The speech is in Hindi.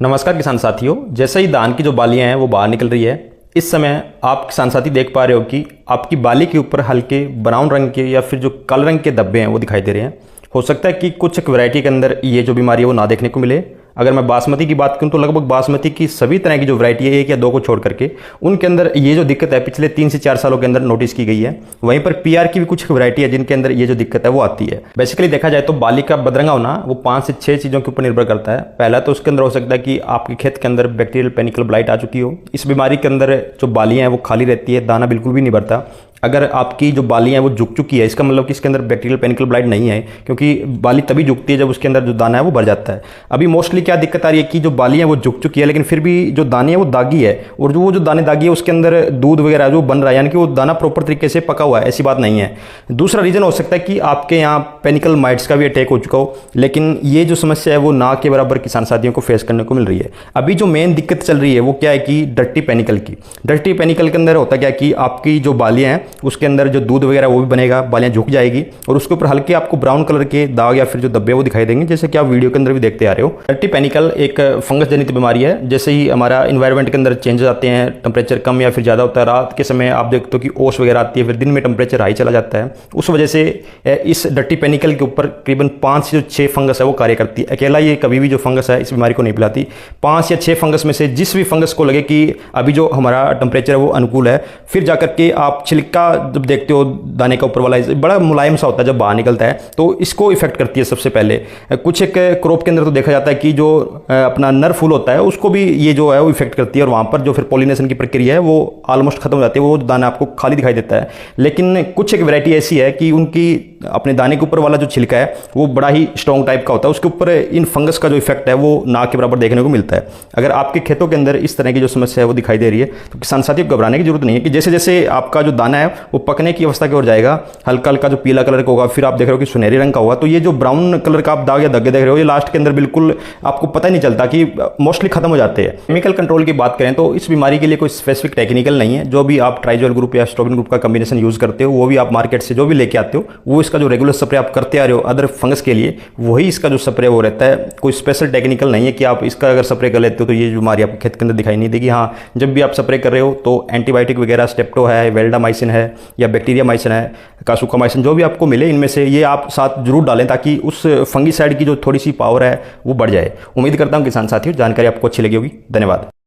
नमस्कार किसान साथियों। जैसे ही धान की जो बालियां हैं वो बाहर निकल रही है, इस समय आप किसान साथी देख पा रहे हो कि आपकी बाली के ऊपर हल्के ब्राउन रंग के या फिर जो काले रंग के धब्बे हैं वो दिखाई दे रहे हैं। हो सकता है कि कुछ वैरायटी के अंदर ये जो बीमारी है वो ना देखने को मिले। अगर मैं बासमती की बात करूं तो लगभग बासमती की सभी तरह की जो वैरायटी है, एक या दो को छोड़ करके, उनके अंदर ये जो दिक्कत है पिछले 3 से 4 सालों के अंदर नोटिस की गई है। वहीं पर पीआर की भी कुछ वैरायटी है जिनके अंदर ये जो दिक्कत है वो आती है। बेसिकली देखा जाए तो बाली का बदरंगा होना वो 5 से 6 चीज़ों के ऊपर निर्भर करता है। पहला तो उसके अंदर हो सकता है कि आपके खेत के अंदर बैक्टीरियल पेनिकल ब्लाइट आ चुकी हो। इस बीमारी के अंदर जो बालियाँ हैं वो खाली रहती है, दाना बिल्कुल भी नहीं भरता। अगर आपकी जो बालियाँ हैं वो झुक चुकी है, इसका मतलब कि इसके अंदर बैक्टीरियल पेनिकल ब्लाइट नहीं है, क्योंकि बाली तभी झुकती है जब उसके अंदर जो दाना है वो भर जाता है। अभी मोस्टली क्या दिक्कत आ रही है कि जो बालियाँ वो झुक चुकी है लेकिन फिर भी जो दाने हैं वो दागी है, और जो दाने दागी है उसके अंदर दूध वगैरह जो बन रहा है, यानी कि वो दाना प्रॉपर तरीके से पका हुआ है, ऐसी बात नहीं है। दूसरा रीज़न हो सकता है कि आपके यहाँ पेनिकल माइट्स का भी अटैक हो चुका हो, लेकिन ये जो समस्या है वो ना के बराबर किसान साथियों को फेस करने को मिल रही है। अभी जो मेन दिक्कत चल रही है वो क्या है कि डर्टी पेनिकल की। डर्टी पेनिकल के अंदर होता क्या कि आपकी जो बालियाँ हैं उसके अंदर जो दूध वगैरह वो भी बनेगा, बालियाँ झुक जाएगी और उसके ऊपर हल्के आपको ब्राउन कलर के दाग या फिर जो धब्बे वो दिखाई देंगे, जैसे कि आप वीडियो के अंदर भी देखते आ रहे हो। डर्टी पेनिकल एक फंगस जनित बीमारी है। जैसे ही हमारा इन्वायरमेंट के अंदर चेंजेस आते हैं, टेम्परेचर कम या फिर ज़्यादा होता है, रात के समय आप देखते हो कि ओस वगैरह आती है, फिर दिन में टेम्परेचर हाई चला जाता है, उस वजह से इस डर्टी पेनिकल के ऊपर करीबन 5 से 6 फंगस है वो कार्य करती है। अकेला ये कभी भी जो फंगस है इस बीमारी को नहीं फैलाती। 5 या 6 फंगस में से जिस भी फंगस को लगे कि अभी जो हमारा टेम्परेचर है वो अनुकूल है, फिर जाकर के आप छिलका जब देखते हो दाने का ऊपर वाला बड़ा मुलायम सा होता है, जब बाहर निकलता है तो इसको इफेक्ट करती है सबसे पहले। कुछ एक क्रॉप के अंदर तो देखा जाता है कि जो अपना नर फूल होता है उसको भी ये जो है वो इफेक्ट करती है, और वहाँ पर जो फिर पॉलिनेशन की प्रक्रिया है वो ऑलमोस्ट खत्म हो जाती है, वो दाना आपको खाली दिखाई देता है। लेकिन कुछ एक वैरायटी ऐसी है कि उनकी अपने दाने के ऊपर वाला जो छिलका है वो बड़ा ही स्ट्रॉन्ग टाइप का होता है, उसके ऊपर इन फंगस का जो इफेक्ट है वो ना के बराबर देखने को मिलता है। अगर आपके खेतों के अंदर इस तरह की जो समस्या है वो दिखाई दे रही है तो किसान साथियों को घबराने की जरूरत नहीं है कि जैसे जैसे आपका जो दाना है वो पकने की अवस्था की ओर जाएगा, हल्का हल्का जो पीला कलर का होगा, फिर आप देख रहे हो कि सुनहरे रंग का होगा, तो ये जो ब्राउन कलर का आप दाग या धब्बे देख रहे हो ये लास्ट के अंदर बिल्कुल आपको पता ही नहीं चलता कि मोस्टली खत्म हो जाते हैं। केमिकल कंट्रोल की बात करें तो इस बीमारी के लिए कोई स्पेसिफिक टेक्निकल नहीं है। जो भी आप ट्राइजोल ग्रुप या स्ट्रोबिन ग्रुप का कॉम्बिनेशन यूज करते हो वो भी आप मार्केट से जो भी लेके आते हो वो इसका जो रेगुलर स्प्रे आप करते आ रहे हो अदर फंगस के लिए, वही इसका जो स्प्रे वो रहता है। कोई स्पेशल टेक्निकल नहीं है कि आप इसका अगर स्प्रे कर लेते हो तो ये बीमारी आपके खेत के अंदर दिखाई नहीं देगी। हाँ, जब भी आप स्प्रे कर रहे हो तो एंटीबायोटिक वगैरह स्टेप्टो है, वेल्डामाइसिन है या बैक्टीरिया माइसिन है, कासुकामाइसिन, जो भी आपको मिले इनमें से ये आप साथ जरूर डालें ताकि उस फंगीसाइड की जो थोड़ी सी पावर है वो बढ़ जाए। उम्मीद करता हूँ किसान साथियों जानकारी आपको अच्छी लगी होगी। धन्यवाद।